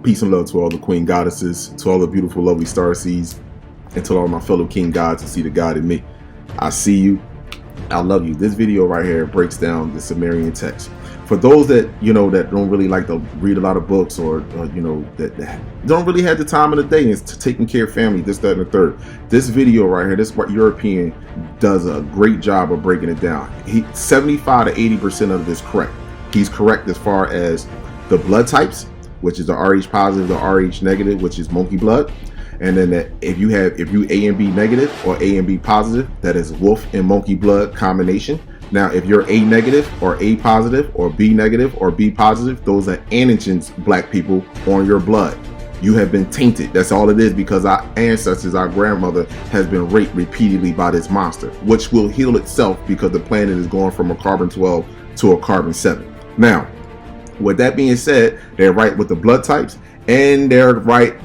Peace and love to all the queen goddesses, to all the beautiful, lovely star seeds, and to all my fellow king gods who see the God in me. I see you. I love you. This video right here breaks down the Sumerian text. For those that, that don't really like to read a lot of books or that don't really have the time of the day and is taking care of family, this, that, and the third. This video right here, this European does a great job of breaking it down. 75 to 80% of it is correct. He's correct as far as the blood types, which is the Rh positive, the Rh negative, which is monkey blood. And then that if you A and B negative or A and B positive, that is wolf and monkey blood combination. Now, if you're A negative or A positive or B negative or B positive, those are antigens, black people, on your blood. You have been tainted. That's all it is, because our ancestors, our grandmother, has been raped repeatedly by this monster, which will heal itself because the planet is going from a carbon 12 to a carbon 7. Now, with that being said, they're right with the blood types, and they're right.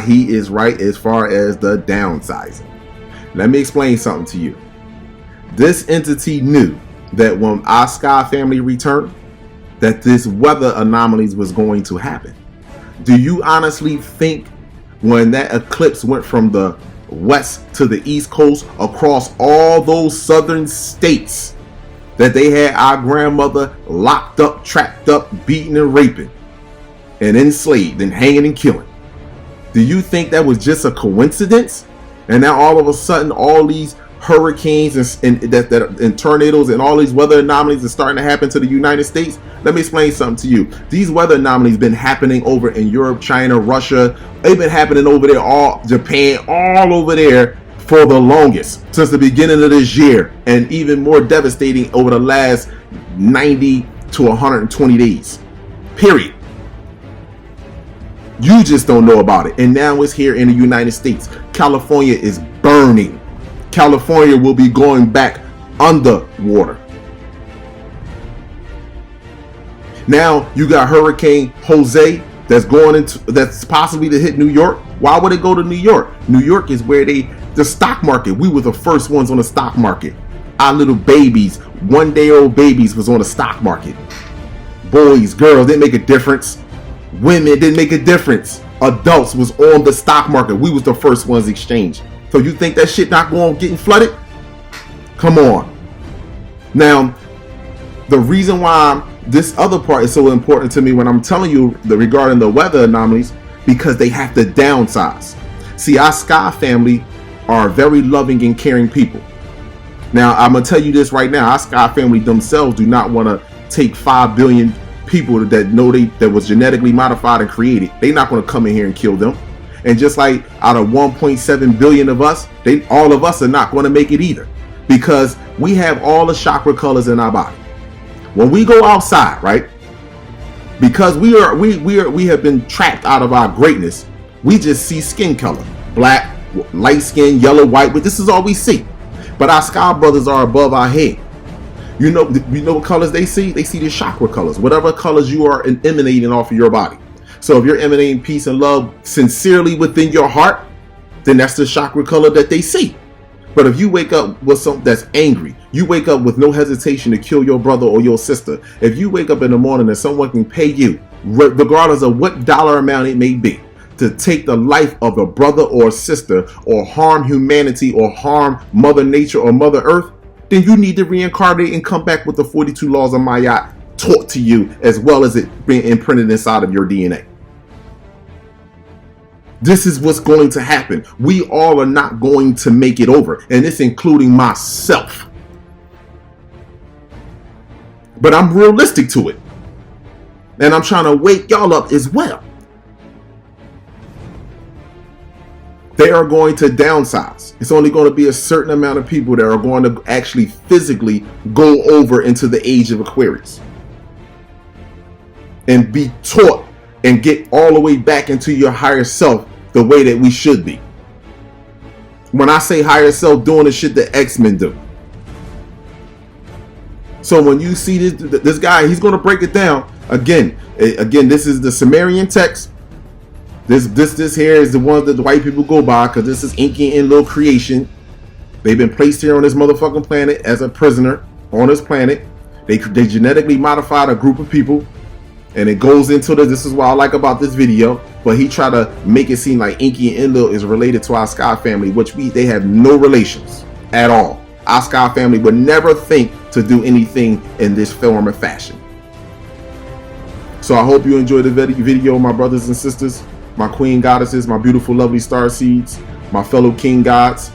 He is right as far as the downsizing. Let me explain something to you. This entity knew that when our sky family returned, that this weather anomalies was going to happen. Do you honestly think when that eclipse went from the west to the east coast across all those southern states, that they had our grandmother locked up, trapped up, beaten and raping and enslaved and hanging and killing? Do you think that was just a coincidence? And now all of a sudden all these hurricanes and tornadoes and all these weather anomalies are starting to happen to the United States? Let me explain something to you. These weather anomalies been happening over in Europe, China, Russia. They've been happening over there, all Japan, all over there for the longest, since the beginning of this year, and even more devastating over the last 90 to 120 days. Period. You just don't know about it. And now it's here in the United States. California is burning. California will be going back underwater. Now you got Hurricane Jose that's possibly to hit New York. Why would it go to New York? New York is where the stock market. We were the first ones on the stock market. Our little babies, 1-day-old babies, was on the stock market. Boys, girls, didn't make a difference. Women didn't make a difference. Adults was on the stock market. We was the first ones exchanged. So you think that shit not going getting flooded? Come on. Now, the reason why this other part is so important to me when I'm telling you regarding the weather anomalies, because they have to downsize. See, our sky family are very loving and caring people. Now, I'm gonna tell you this right now. Our sky family themselves do not want to take 5 billion people that know that was genetically modified and created. They're not going to come in here and kill them. And just like out of 1.7 billion of us, all of us are not going to make it either, because we have all the chakra colors in our body. When we go outside, right? Because we have been trapped out of our greatness. We just see skin color, black, light skin, yellow, white, but this is all we see. But our sky brothers are above our head. You know what colors they see? They see the chakra colors, whatever colors you are emanating off of your body. So if you're emanating peace and love sincerely within your heart, then that's the chakra color that they see. But if you wake up with something that's angry, you wake up with no hesitation to kill your brother or your sister. If you wake up in the morning and someone can pay you, regardless of what dollar amount it may be, to take the life of a brother or sister, or harm humanity, or harm Mother Nature or Mother Earth, then you need to reincarnate and come back with the 42 laws of Ma'at taught to you, as well as it being imprinted inside of your DNA. This is what's going to happen. We all are not going to make it over, and it's including myself. But I'm realistic to it, and I'm trying to wake y'all up as well. They are going to downsize. It's only going to be a certain amount of people that are going to actually physically go over into the age of Aquarius and be taught and get all the way back into your higher self the way that we should be. When I say higher self, doing the shit that X-Men do. So when you see this guy, he's going to break it down. Again, this is the Sumerian text. This here is the one that the white people go by, because this is Enki Enlil creation. They've been placed here on this motherfucking planet as a prisoner on this planet. They genetically modified a group of people, And it goes into this is what I like about this video, but he tried to make it seem like Enki Enlil is related to our Sky family, which they have no relations at all. Our Sky family would never think to do anything in this form or fashion. So I hope you enjoyed the video, my brothers and sisters, my queen goddesses, my beautiful, lovely star seeds, my fellow king gods.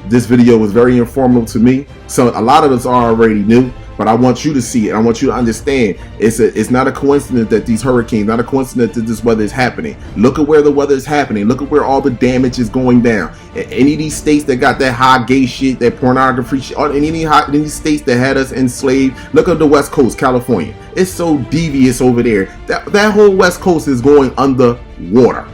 This video was very informative to me. So a lot of us already knew, but I want you to see it. I want you to understand it's not a coincidence that these hurricanes, not a coincidence that this weather is happening. Look at where the weather is happening. Look at where all the damage is going down. Any of these states that got that high gay shit, that pornography shit, or any states that had us enslaved, look at the West Coast, California. It's so devious over there. That whole West Coast is going underwater.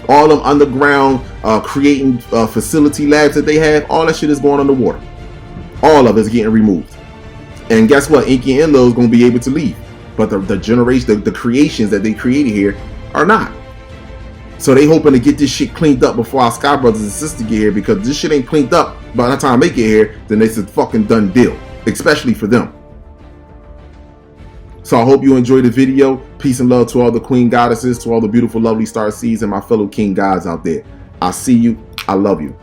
All them underground creating facility labs that they have, all that shit is going underwater. All of it is getting removed. And guess what? Enki Enlil is going to be able to leave. But the generation, the creations that they created here are not. So they hoping to get this shit cleaned up before our Sky brothers and sisters get here, because this shit ain't cleaned up by the time they get here, then it's a fucking done deal. Especially for them. So I hope you enjoyed the video. Peace and love to all the queen goddesses, to all the beautiful, lovely star seeds, and my fellow king gods out there. I see you. I love you.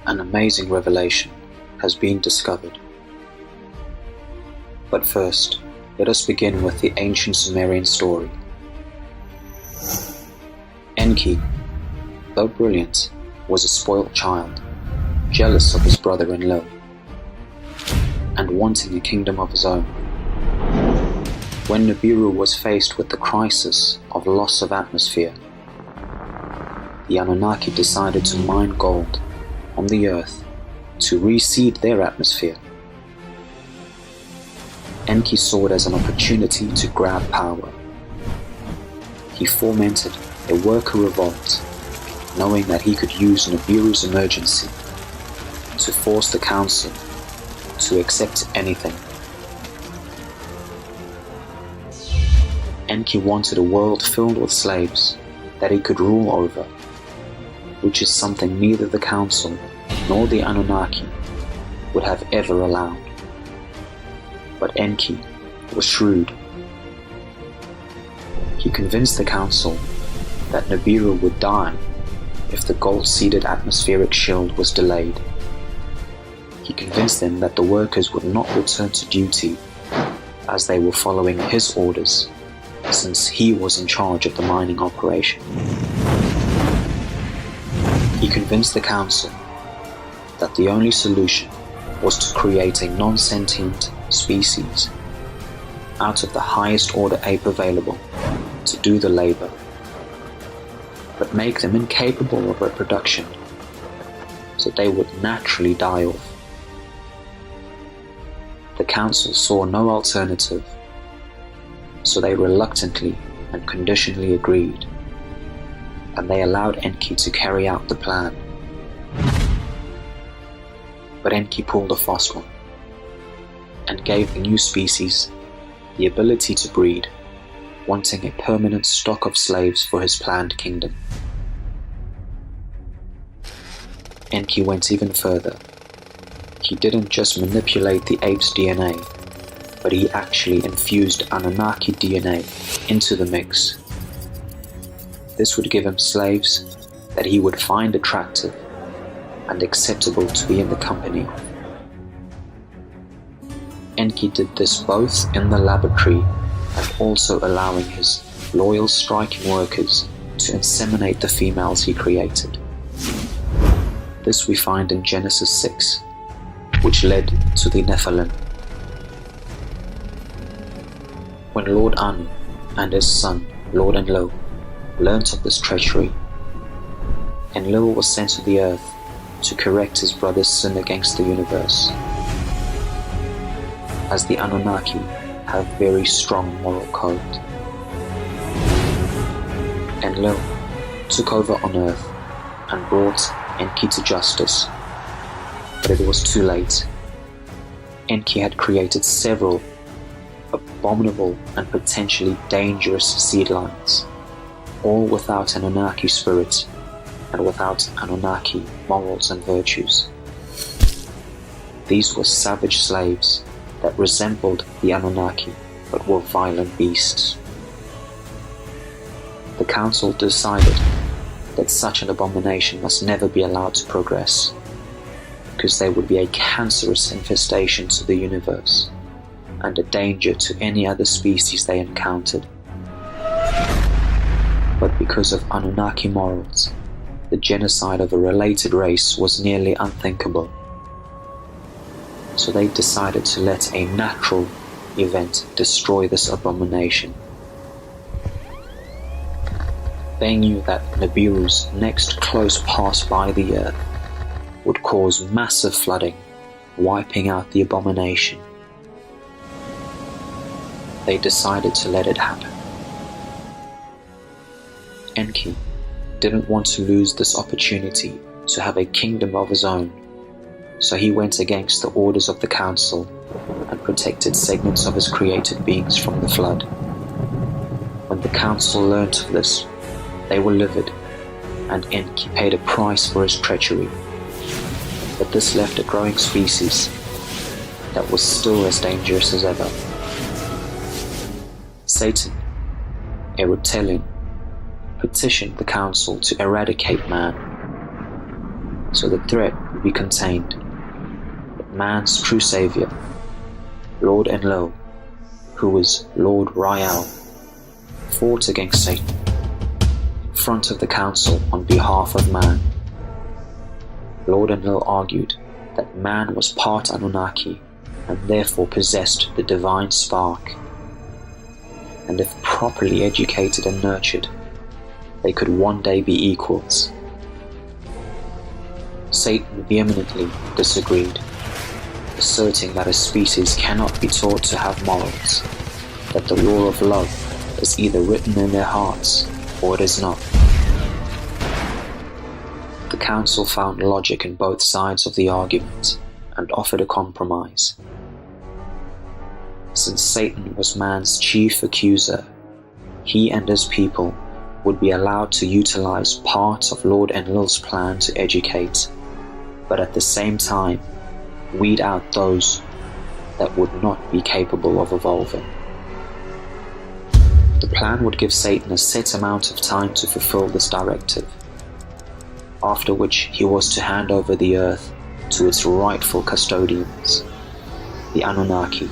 An amazing revelation has been discovered. But first, let us begin with the ancient Sumerian story. Enki, though brilliant, was a spoilt child, jealous of his brother Enlil, and wanting a kingdom of his own. When Nibiru was faced with the crisis of loss of atmosphere, the Anunnaki decided to mine gold on the earth to reseed their atmosphere. Enki saw it as an opportunity to grab power. He fomented a worker revolt, knowing that he could use Nibiru's emergency to force the council to accept anything. Enki wanted a world filled with slaves that he could rule over, which is something neither the council nor the Anunnaki would have ever allowed. But Enki was shrewd. He convinced the council that Nibiru would die if the gold-seeded atmospheric shield was delayed. He convinced them that the workers would not return to duty as they were following his orders, since he was in charge of the mining operation. He convinced the council that the only solution was to create a non-sentient species out of the highest order ape available to do the labor, but make them incapable of reproduction so they would naturally die off. The council saw no alternative, so they reluctantly and conditionally agreed, and they allowed Enki to carry out the plan. But Enki pulled a fast one and gave the new species the ability to breed, wanting a permanent stock of slaves for his planned kingdom. Enki went even further. He didn't just manipulate the ape's DNA, but he actually infused Anunnaki DNA into the mix. This would give him slaves that he would find attractive and acceptable to be in the company of. Enki did this both in the laboratory and also allowing his loyal striking workers to inseminate the females he created. This we find in Genesis 6, which led to the Nephilim. When Lord Anu and his son, Lord Enlil, learnt of this treachery, Enlil was sent to the earth to correct his brother's sin against the universe. As the Anunnaki have very strong moral code. Enlil took over on Earth and brought Enki to justice. But it was too late. Enki had created several abominable and potentially dangerous seed lines, all without an Anunnaki spirit and without Anunnaki morals and virtues. These were savage slaves that resembled the Anunnaki but were violent beasts. The council decided that such an abomination must never be allowed to progress, because they would be a cancerous infestation to the universe and a danger to any other species they encountered. But because of Anunnaki morals, the genocide of a related race was nearly unthinkable. So they decided to let a natural event destroy this abomination. They knew that Nibiru's next close pass by the earth would cause massive flooding, wiping out the abomination. They decided to let it happen. Enki didn't want to lose this opportunity to have a kingdom of his own, so he went against the orders of the council and protected segments of his created beings from the flood. When the council learnt of this, they were livid, and Enki paid a price for his treachery. But this left a growing species that was still as dangerous as ever. Satan, a reptilian, petitioned the council to eradicate man, so the threat would be contained. But man's true savior, Lord Enlil, who was Lord Rael, fought against Satan in front of the council on behalf of man. Lord Enlil argued that man was part Anunnaki and therefore possessed the divine spark, and if properly educated and nurtured, they could one day be equals. Satan vehemently disagreed, asserting that a species cannot be taught to have morals, that the law of love is either written in their hearts or it is not. The council found logic in both sides of the argument and offered a compromise. Since Satan was man's chief accuser, he and his people would be allowed to utilize part of Lord Enlil's plan to educate, but at the same time weed out those that would not be capable of evolving. The plan would give Satan a set amount of time to fulfill this directive, after which he was to hand over the earth to its rightful custodians, the Anunnaki,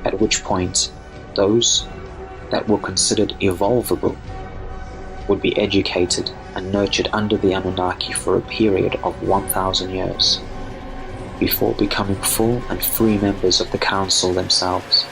at which point those that were considered evolvable would be educated and nurtured under the Anunnaki for a period of 1,000 years, before becoming full and free members of the council themselves.